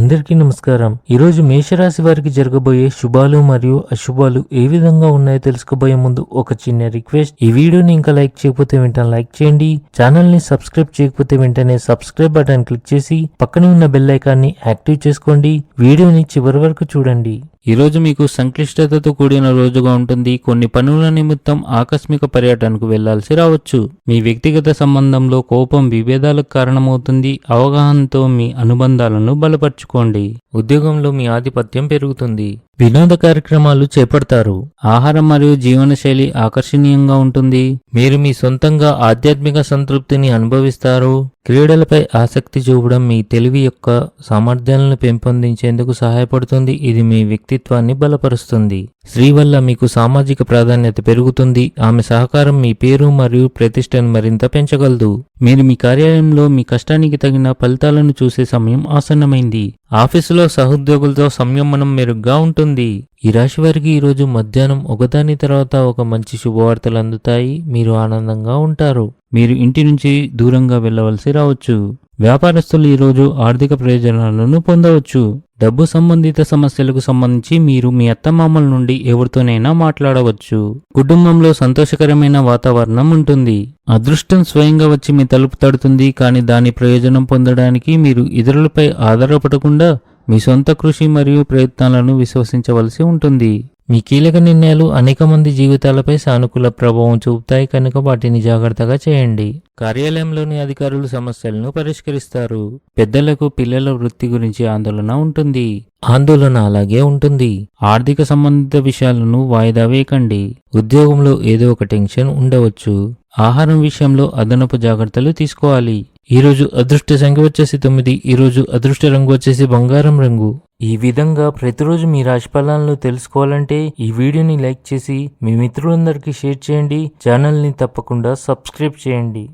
అందరికీ నమస్కారం. ఈరోజు మేషరాశి వారికి జరగబోయే శుభాలు మరియు అశుభాలు ఏ విధంగా ఉన్నాయో తెలుసుకోబోయే ముందు ఒక చిన్న రిక్వెస్ట్. ఈ వీడియోని ఇంకా లైక్ చేయకపోతే వెంటనే లైక్ చేయండి. ఛానల్ ని సబ్స్క్రైబ్ చేయకపోతే వెంటనే సబ్స్క్రైబ్ బటన్ క్లిక్ చేసి పక్కనే ఉన్న బెల్ ఐకాన్ని యాక్టివ్ చేసుకోండి. వీడియోని చివరి వరకు చూడండి. ఈరోజు మీకు సంక్లిష్టతతో కూడిన రోజుగా ఉంటుంది. కొన్ని పనుల నిమిత్తం ఆకస్మిక పర్యటనకు వెళ్లాల్సి రావచ్చు. మీ వ్యక్తిగత సంబంధంలో కోపం విభేదాలకు కారణమవుతుంది. అవగాహనతో మీ అనుబంధాలను బలపర్చుకోండి. ఉద్యోగంలో మీ ఆధిపత్యం పెరుగుతుంది. వినోద కార్యక్రమాలు చేపడతారు. ఆహారం మరియు జీవనశైలి ఆకర్షణీయంగా ఉంటుంది. మీరు మీ సొంతంగా ఆధ్యాత్మిక సంతృప్తిని అనుభవిస్తారు. క్రీడలపై ఆసక్తి చూపడం మీ తెలివి యొక్క సామర్థ్యాలను పెంపొందించేందుకు సహాయపడుతుంది. ఇది మీ వ్యక్తిత్వాన్ని బలపరుస్తుంది. స్త్రీ వల్ల మీకు సామాజిక ప్రాధాన్యత పెరుగుతుంది. ఆమె సహకారం మీ పేరు మరియు ప్రతిష్టను మరింత పెంచగలదు. మీరు మీ కార్యాలయంలో మీ కష్టానికి తగిన ఫలితాలను చూసే సమయం ఆసన్నమైంది. ఆఫీసులో సహోద్యోగులతో సంయమనం మెరుగ్గా ఉంటుంది. ఈ రాశి వారికి ఈరోజు మధ్యాహ్నం ఒకదాని తర్వాత ఒక మంచి శుభవార్తలు అందుతాయి. మీరు ఆనందంగా ఉంటారు. మీరు ఇంటి నుంచి దూరంగా వెళ్ళవలసి రావచ్చు. వ్యాపారస్తులు ఈరోజు ఆర్థిక ప్రయోజనాలను పొందవచ్చు. డబ్బు సంబంధిత సమస్యలకు సంబంధించి మీరు మీ అత్తమామల నుండి ఎవరితోనైనా మాట్లాడవచ్చు. కుటుంబంలో సంతోషకరమైన వాతావరణం ఉంటుంది. అదృష్టం స్వయంగా వచ్చి మీ తలుపు తడుతుంది. కానీ దాని ప్రయోజనం పొందడానికి మీరు ఇతరులపై ఆధారపడకుండా మీ సొంత కృషి మరియు ప్రయత్నాలను విశ్వసించవలసి ఉంటుంది. మీ కీలక నిర్ణయాలు అనేక మంది జీవితాలపై సానుకూల ప్రభావం చూపుతాయి కనుక వాటిని జాగ్రత్తగా చేయండి. కార్యాలయంలోని అధికారులు సమస్యలను పరిష్కరిస్తారు. పెద్దలకు పిల్లల వృత్తి గురించి ఆందోళన ఉంటుంది. ఆందోళన అలాగే ఉంటుంది. ఆర్థిక సంబంధిత విషయాలను వాయిదా వేయకండి. ఉద్యోగంలో ఏదో ఒక టెన్షన్ ఉండవచ్చు. ఆహారం విషయంలో అదనపు జాగ్రత్తలు తీసుకోవాలి. ఈరోజు అదృష్ట సంఖ్య వచ్చేసి 9. ఈరోజు అదృష్ట రంగు వచ్చేసి బంగారం రంగు. ఈ విధంగా ప్రతిరోజు మీ రాశి ఫలాలను తెలుసుకోవాలంటే ఈ వీడియోని లైక్ చేసి మీ మిత్రులందరికీ షేర్ చేయండి. ఛానల్ని తప్పకుండా సబ్స్క్రైబ్ చేయండి.